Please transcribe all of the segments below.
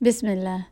بسم اللہ۔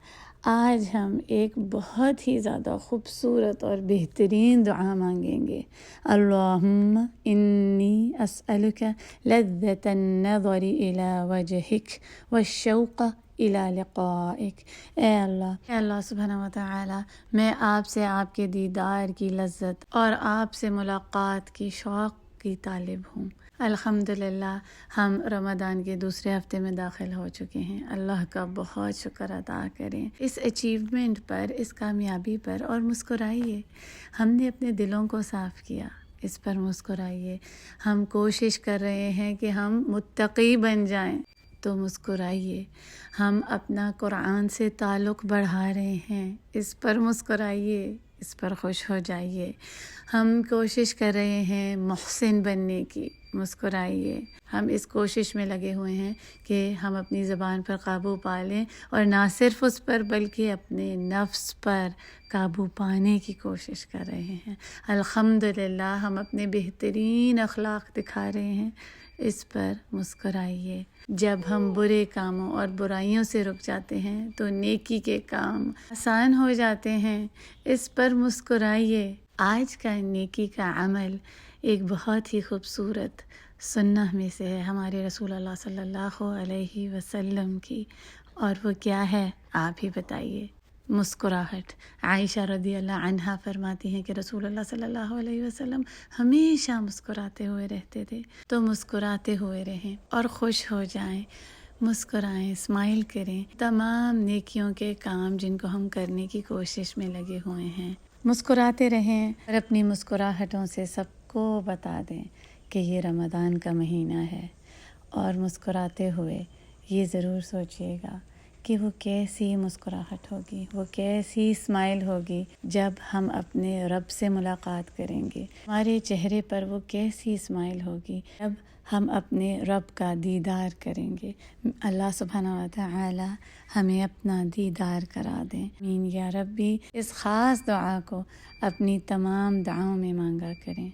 آج ہم ایک بہت ہی زیادہ خوبصورت اور بہترین دعا مانگیں گے۔ اللہم انی اسألک لذت النظر الی وجہک والشوق الی لقائک۔ اے اللہ سبحانہ وتعالی، میں آپ سے آپ کے دیدار کی لذت اور آپ سے ملاقات کی شوق کی طالب ہوں۔ الحمدللہ ہم رمضان کے دوسرے ہفتے میں داخل ہو چکے ہیں۔ اللہ کا بہت شکر ادا کریں اس اچیومنٹ پر، اس کامیابی پر، اور مسکرائیے۔ ہم نے اپنے دلوں کو صاف کیا، اس پر مسکرائیے۔ ہم کوشش کر رہے ہیں کہ ہم متقی بن جائیں، تو مسکرائیے۔ ہم اپنا قرآن سے تعلق بڑھا رہے ہیں، اس پر مسکرائیے، اس پر خوش ہو جائیے۔ ہم کوشش کر رہے ہیں محسن بننے کی، مسکرائیے۔ ہم اس کوشش میں لگے ہوئے ہیں کہ ہم اپنی زبان پر قابو پا لیں، اور نہ صرف اس پر بلکہ اپنے نفس پر قابو پانے کی کوشش کر رہے ہیں۔ الحمدللہ ہم اپنے بہترین اخلاق دکھا رہے ہیں، اس پر مسکرائیے۔ جب ہم برے کاموں اور برائیوں سے رک جاتے ہیں تو نیکی کے کام آسان ہو جاتے ہیں، اس پر مسکرائیے۔ آج کا نیکی کا عمل ایک بہت ہی خوبصورت سنہ میں سے ہے ہمارے رسول اللہ صلی اللہ علیہ وسلم کی، اور وہ کیا ہے آپ ہی بتائیے؟ مسکراہٹ۔ عائشہ رضی اللہ عنہا فرماتی ہیں کہ رسول اللہ صلی اللہ علیہ وسلم ہمیشہ مسکراتے ہوئے رہتے تھے، تو مسکراتے ہوئے رہیں اور خوش ہو جائیں، مسکرائیں، اسمائل کریں۔ تمام نیکیوں کے کام جن کو ہم کرنے کی کوشش میں لگے ہوئے ہیں، مسکراتے رہیں، اور اپنی مسکراہٹوں سے سب کو بتا دیں کہ یہ رمضان کا مہینہ ہے۔ اور مسکراتے ہوئے یہ ضرور سوچیے گا کہ وہ کیسی مسکراہٹ ہوگی، وہ کیسی اسمائل ہوگی جب ہم اپنے رب سے ملاقات کریں گے۔ ہمارے چہرے پر وہ کیسی اسمائل ہوگی جب ہم اپنے رب کا دیدار کریں گے۔ اللہ سبحانہ وتعالی ہمیں اپنا دیدار کرا دیں۔ آمین یا ربی۔ اس خاص دعا کو اپنی تمام دعاؤں میں مانگا کریں۔